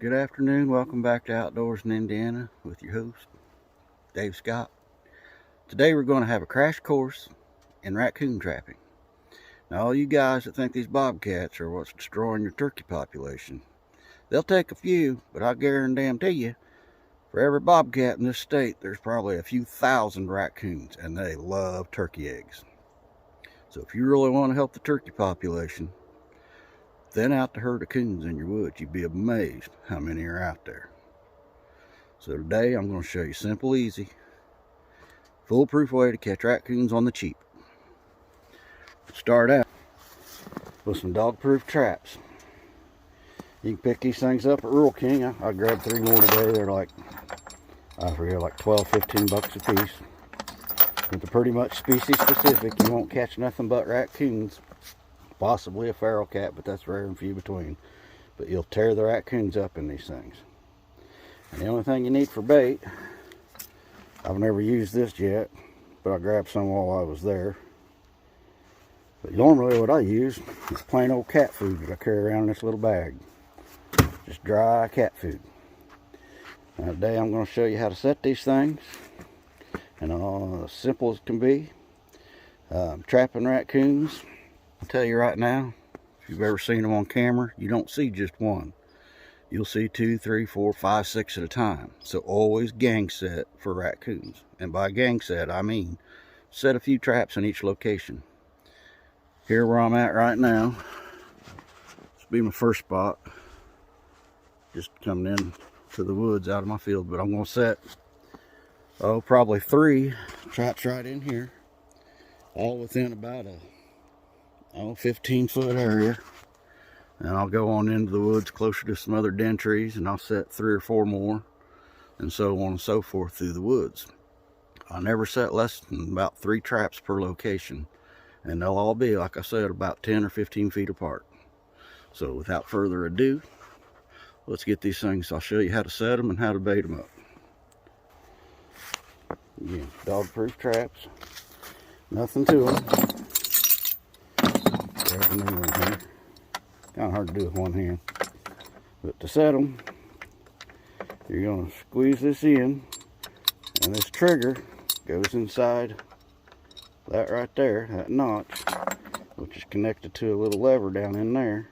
Good afternoon. Welcome back to Outdoors in Indiana with your host, Dave Scott. Today we're going to have a crash course in raccoon trapping. Now, all you guys that think these bobcats are what's destroying your turkey population, they'll take a few, but I guarantee you, for every bobcat in this state, there's probably a few thousand raccoons, and they love turkey eggs. So if you really want to help the turkey population, thin out the herd of coons in your woods. You'd be amazed how many are out there. So today I'm going to show you a simple, easy, foolproof way to catch raccoons on the cheap. Start out with some dog-proof traps. You can pick these things up at Rural King. I grabbed 3 more today. They're like, I forget, like 12, 15 bucks a piece. But they're pretty much species specific. You won't catch nothing but raccoons. Possibly a feral cat, but that's rare and few between. But you'll tear the raccoons up in these things. And the only thing you need for bait, I've never used this yet, but I grabbed some while I was there. But normally what I use is plain old cat food that I carry around in this little bag. Just dry cat food. Now today I'm going to show you how to set these things. And as simple as it can be. Trapping raccoons. I'll tell you right now, if you've ever seen them on camera, you don't see just one. You'll see 2, 3, 4, 5, 6 at a time. So always gang set for raccoons. And by gang set, I mean set a few traps in each location. Here where I'm at right now, this will be my first spot. Just coming in to the woods out of my field. But I'm going to set, probably 3 traps right in here. All within about a 15-foot area, and I'll go on into the woods closer to some other den trees, and I'll set 3 or 4 more, and so on and so forth through the woods. I never set less than about 3 traps per location, and they'll all be, like I said, about 10 or 15 feet apart. So without further ado, let's get these things. I'll show you how to set them and how to bait them up. Again, dog-proof traps, nothing to them. Kind of hard to do with one hand, but to set them, you're going to squeeze this in, and this trigger goes inside that right there, that notch, which is connected to a little lever down in there.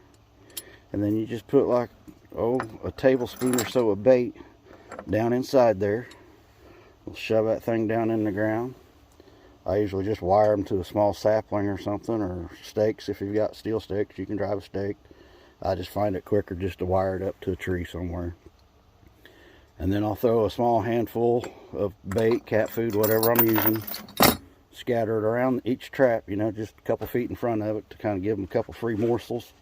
And then you just put like a tablespoon or so of bait down inside there. We'll shove that thing down in the ground. I usually just wire them to a small sapling or something, or stakes. If you've got steel stakes, you can drive a stake. I just find it quicker just to wire it up to a tree somewhere. And then I'll throw a small handful of bait, cat food, whatever I'm using, scatter it around each trap, just a couple feet in front of it to kind of give them a couple free morsels.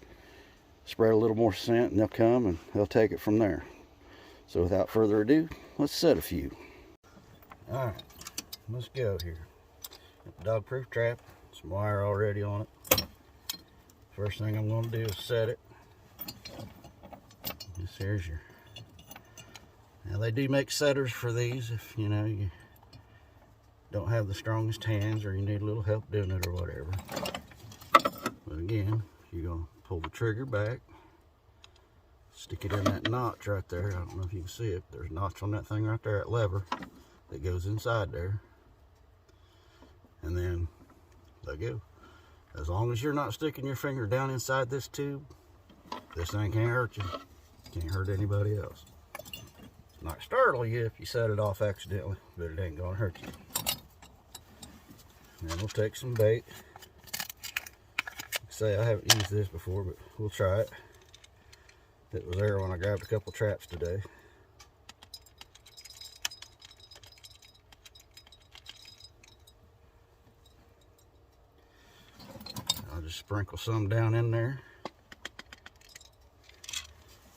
Spread a little more scent, and they'll come and they'll take it from there. So without further ado, let's set a few. All right, let's go here. Dog-proof trap, some wire already on it. First thing I'm going to do is set it. This here's your. Now they do make setters for these if you don't have the strongest hands or you need a little help doing it or whatever. But again, you're going to pull the trigger back, stick it in that notch right there. I don't know if you can see it. There's a notch on that thing right there, that lever that goes inside there. And then they go. As long as you're not sticking your finger down inside this tube, this thing can't hurt you. Can't hurt anybody else. It might startle you if you set it off accidentally, but it ain't gonna hurt you. And we'll take some bait. Say I haven't used this before, but we'll try it. It was there when I grabbed a couple traps today. I'll just sprinkle some down in there,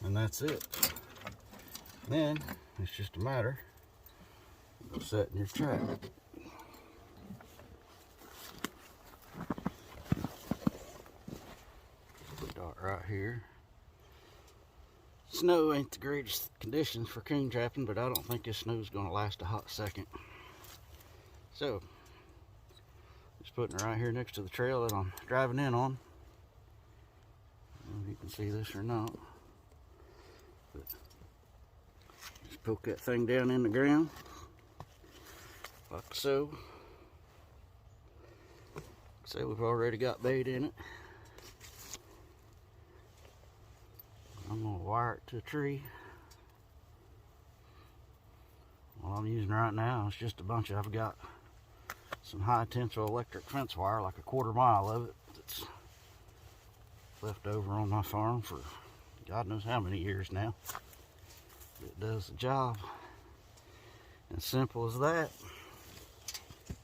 and that's it. Then it's just a matter of setting your trap. Dot right here. Snow ain't the greatest conditions for coon trapping, but I don't think this snow's going to last a hot second. So just putting it right here next to the trail that I'm driving in on. I don't know if you can see this or not, but Poke that thing down in the ground, like so. So we've already got bait in it. I'm gonna wire it to a tree. What I'm using right now is just a bunch of, I've got some high tensile electric fence wire, like a 1/4 mile of it, that's left over on my farm for God knows how many years now. It does the job. As simple as that.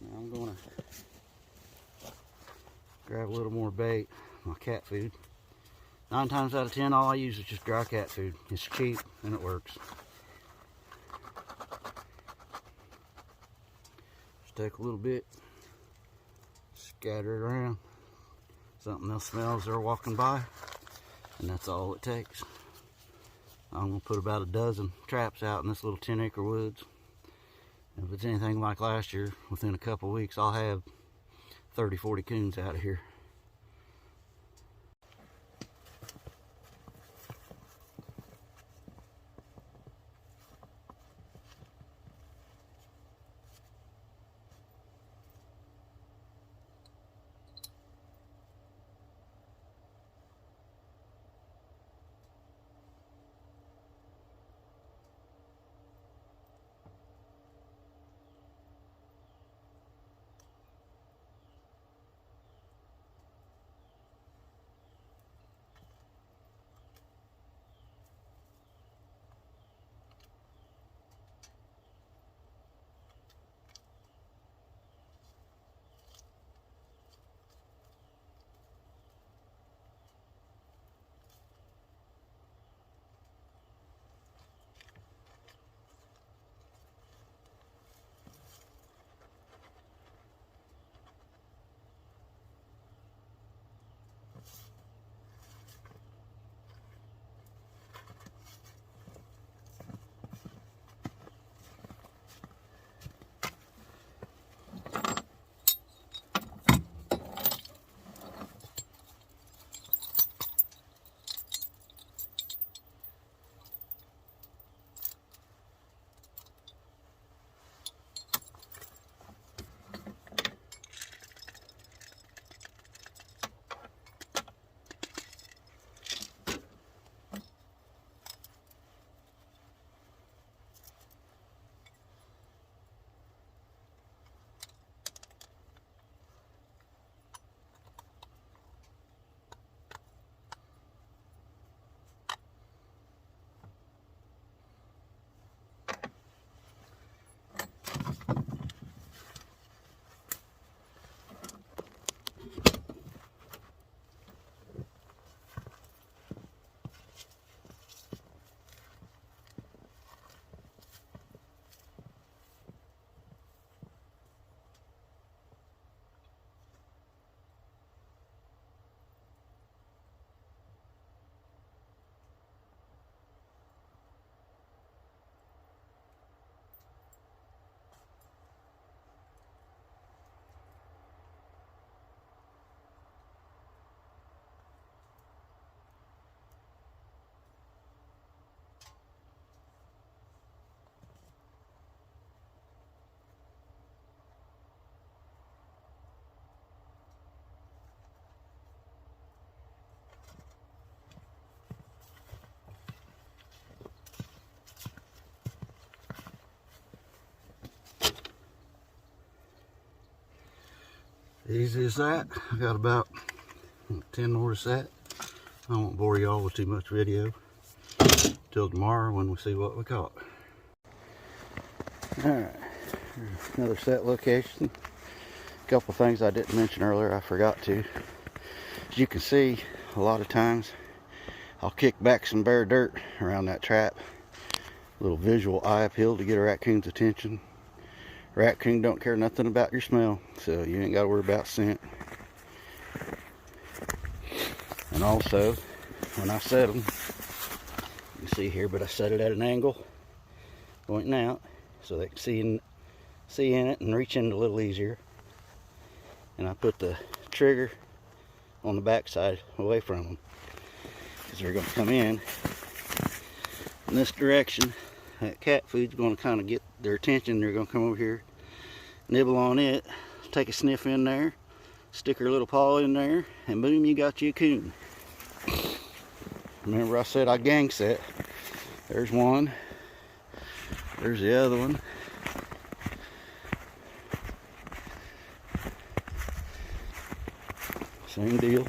Now I'm gonna grab a little more bait, my cat food. 9 times out of 10, all I use is just dry cat food. It's cheap and it works. Just take a little bit, scatter it around. Something else smells they're walking by, and that's all it takes. I'm gonna put about a dozen traps out in this little 10-acre woods. And if it's anything like last year, within a couple weeks, I'll have 30, 40 coons out of here. Easy as that. I got about 10 more to set. I won't bore y'all with too much video. Till tomorrow when we see what we caught. Alright, another set location. A couple things I didn't mention earlier, I forgot to. As you can see, a lot of times I'll kick back some bare dirt around that trap. A little visual eye appeal to get a raccoon's attention. Raccoon don't care nothing about your smell, so you ain't got to worry about scent. And also, when I set them, you can see here, but I set it at an angle, pointing out, so they can see in it and reach in a little easier. And I put the trigger on the back side away from them, because they're going to come in this direction that cat food's going to kind of get their attention. They're going to come over here, nibble on it, take a sniff in there, stick her little paw in there, and boom, you got you a coon. Remember I said I gang set. There's one. There's the other one. Same deal.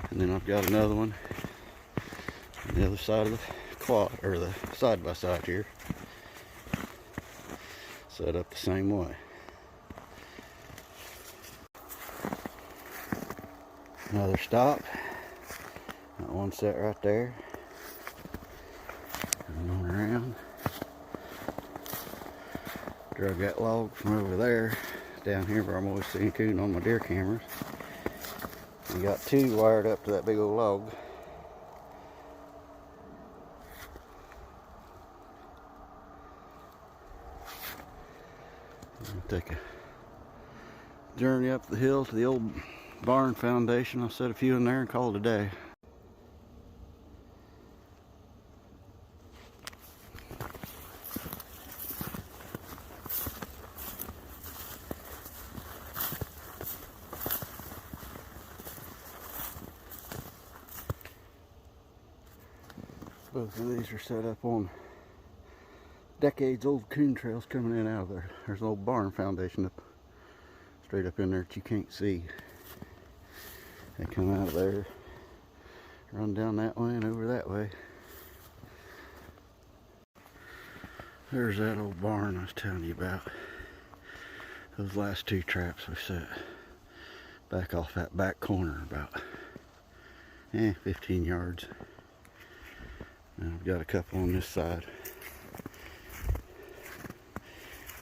And then I've got another one on the other side of the quad, or the side by side here. Set up the same way. Another stop. Got one set right there. Coming on around. Drug that log from over there down here where I'm always seeing coon on my deer cameras. We got two wired up to that big old log. Take a journey up the hill to the old barn foundation. I'll set a few in there and call it a day. Both of these are set up on decades old coon trails coming in out of there. There's an old barn foundation up straight up in there that you can't see. They come out of there, run down that way and over that way. There's that old barn I was telling you about. Those last two traps we set back off that back corner about 15 yards. And I've got a couple on this side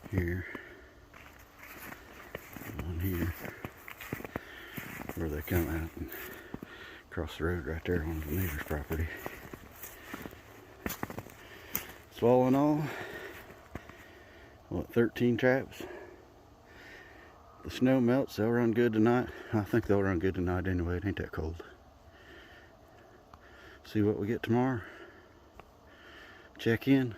here, one here, where they come out and cross the road right there on the neighbor's property. So all in all, what, 13 traps? The snow melts, they'll run good tonight. I think they'll run good tonight anyway, it ain't that cold. See what we get tomorrow. Check in.